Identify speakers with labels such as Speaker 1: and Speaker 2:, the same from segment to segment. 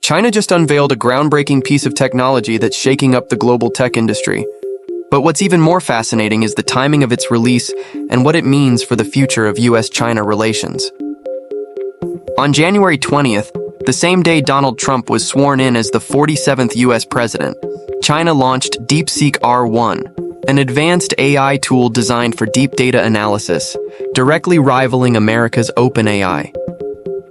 Speaker 1: China just unveiled a groundbreaking piece of technology that's shaking up the global tech industry. But what's even more fascinating is the timing of its release and what it means for the future of US-China relations. On January 20th, the same day Donald Trump was sworn in as the 47th US president, China launched DeepSeek R1, an advanced AI tool designed for deep data analysis, directly rivaling America's OpenAI.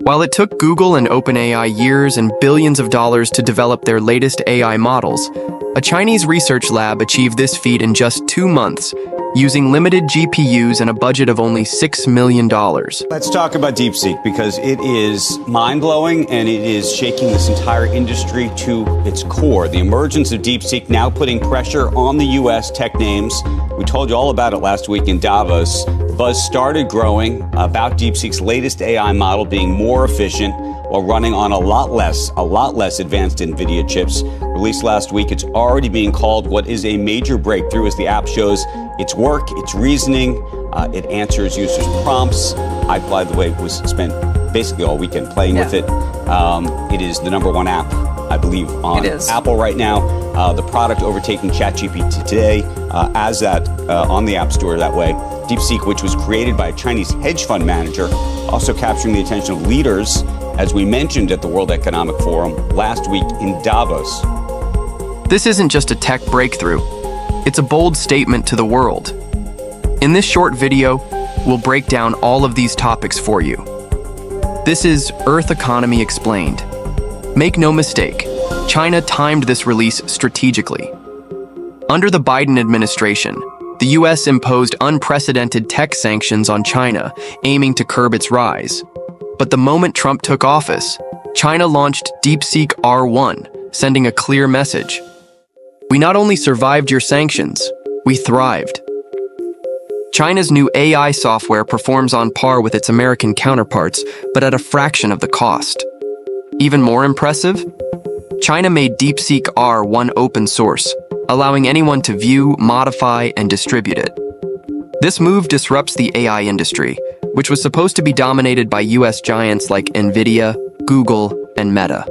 Speaker 1: While it took Google and OpenAI years and billions of dollars to develop their latest AI models, a Chinese research lab achieved this feat in just 2 months, using limited GPUs and a budget of only $6 million.
Speaker 2: Let's talk about DeepSeek, because it is mind-blowing and it is shaking this entire industry to its core. The emergence of DeepSeek now putting pressure on the U.S. tech names. We told you all about it last week in Davos. The buzz started growing about DeepSeek's latest AI model being more efficient while running on a lot less advanced NVIDIA chips. Released last week, it's already being called what is a major breakthrough as the app shows its work, its reasoning, it answers users' prompts. I, by the way, was spent basically all weekend playing with it. It is the #1 app, I believe, on Apple right now. The product overtaking ChatGPT today as that on the App Store that way. DeepSeek, which was created by a Chinese hedge fund manager, also capturing the attention of leaders, as we mentioned at the World Economic Forum last week in Davos.
Speaker 1: This isn't just a tech breakthrough. It's a bold statement to the world. In this short video, we'll break down all of these topics for you. This is Earth Economy Explained. Make no mistake, China timed this release strategically. Under the Biden administration, the US imposed unprecedented tech sanctions on China, aiming to curb its rise. But the moment Trump took office, China launched DeepSeek R1, sending a clear message. We not only survived your sanctions, we thrived. China's new AI software performs on par with its American counterparts, but at a fraction of the cost. Even more impressive? China made DeepSeek R1 open source, allowing anyone to view, modify, and distribute it. This move disrupts the AI industry, which was supposed to be dominated by US giants like NVIDIA, Google, and Meta.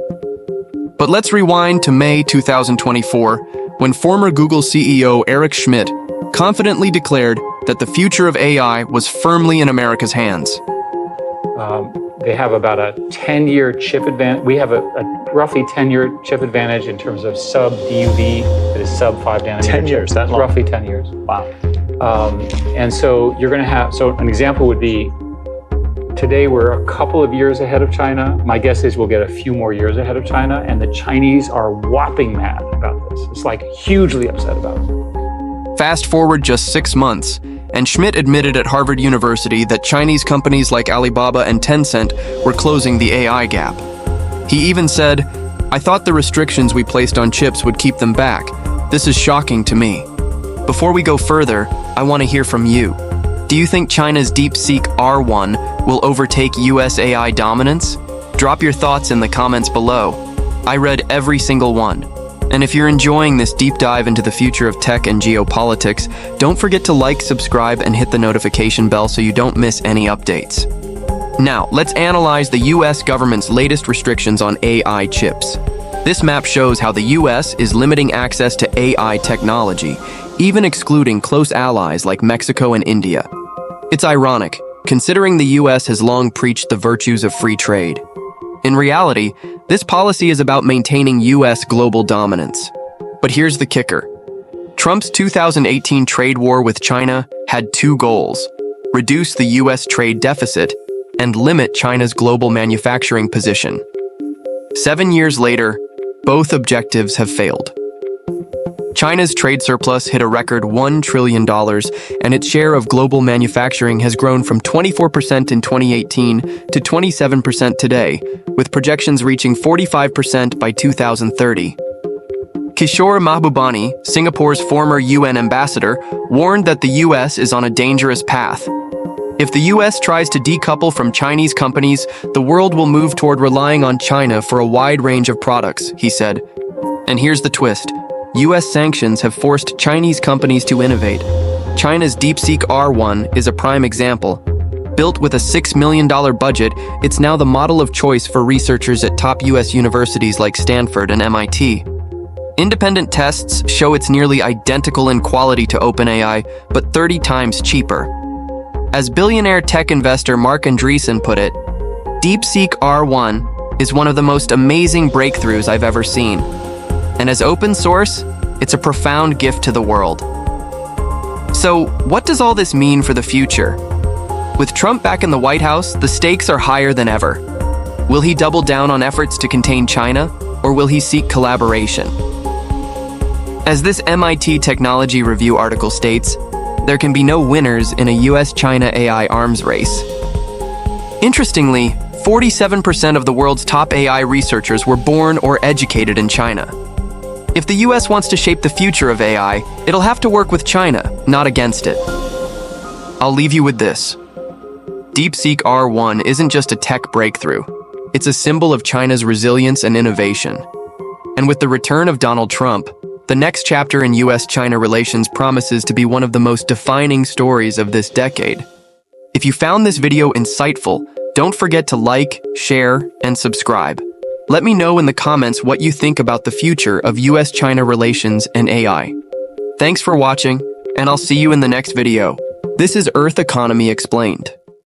Speaker 1: But let's rewind to May 2024, when former Google CEO Eric Schmidt confidently declared that the future of AI was firmly in America's hands.
Speaker 3: They have about a 10-year chip advantage. We have a roughly 10-year chip advantage in terms of sub-DUV, that is sub-5 nanometer
Speaker 4: 10 years,
Speaker 3: chip.
Speaker 4: that long?
Speaker 3: Roughly 10 years.
Speaker 4: Wow.
Speaker 3: And so you're going to have, so an example would be, today we're a couple of years ahead of China. My guess is we'll get a few more years ahead of China, and the Chinese are whopping mad about this. It's like hugely upset about it.
Speaker 1: Fast forward just 6 months, and Schmidt admitted at Harvard University that Chinese companies like Alibaba and Tencent were closing the AI gap. He even said, "I thought the restrictions we placed on chips would keep them back. This is shocking to me." Before we go further, I want to hear from you. Do you think China's DeepSeek R1 will overtake US AI dominance? Drop your thoughts in the comments below. I read every single one. And if you're enjoying this deep dive into the future of tech and geopolitics, don't forget to like, subscribe, and hit the notification bell so you don't miss any updates. Now, let's analyze the US government's latest restrictions on AI chips. This map shows how the US is limiting access to AI technology, even excluding close allies like Mexico and India. It's ironic, considering the US has long preached the virtues of free trade. In reality, this policy is about maintaining US global dominance. But here's the kicker. Trump's 2018 trade war with China had 2 goals: reduce the US trade deficit and limit China's global manufacturing position. 7 years later, both objectives have failed. China's trade surplus hit a record $1 trillion, and its share of global manufacturing has grown from 24% in 2018 to 27% today, with projections reaching 45% by 2030. Kishore Mahbubani, Singapore's former UN ambassador, warned that the US is on a dangerous path. If the US tries to decouple from Chinese companies, the world will move toward relying on China for a wide range of products, he said. And here's the twist. US sanctions have forced Chinese companies to innovate. China's DeepSeek R1 is a prime example. Built with a $6 million budget, it's now the model of choice for researchers at top US universities like Stanford and MIT. Independent tests show it's nearly identical in quality to OpenAI, but 30 times cheaper. As billionaire tech investor Mark Andreessen put it, DeepSeek R1 is one of the most amazing breakthroughs I've ever seen. And as open source, it's a profound gift to the world. So, what does all this mean for the future? With Trump back in the White House, the stakes are higher than ever. Will he double down on efforts to contain China, or will he seek collaboration? As this MIT Technology Review article states, there can be no winners in a US-China AI arms race. Interestingly, 47% of the world's top AI researchers were born or educated in China. If the US wants to shape the future of AI, it'll have to work with China, not against it. I'll leave you with this. DeepSeek R1 isn't just a tech breakthrough. It's a symbol of China's resilience and innovation. And with the return of Donald Trump, the next chapter in US-China relations promises to be one of the most defining stories of this decade. If you found this video insightful, don't forget to like, share, and subscribe. Let me know in the comments what you think about the future of US-China relations and AI. Thanks for watching, and I'll see you in the next video. This is Earth Economy Explained.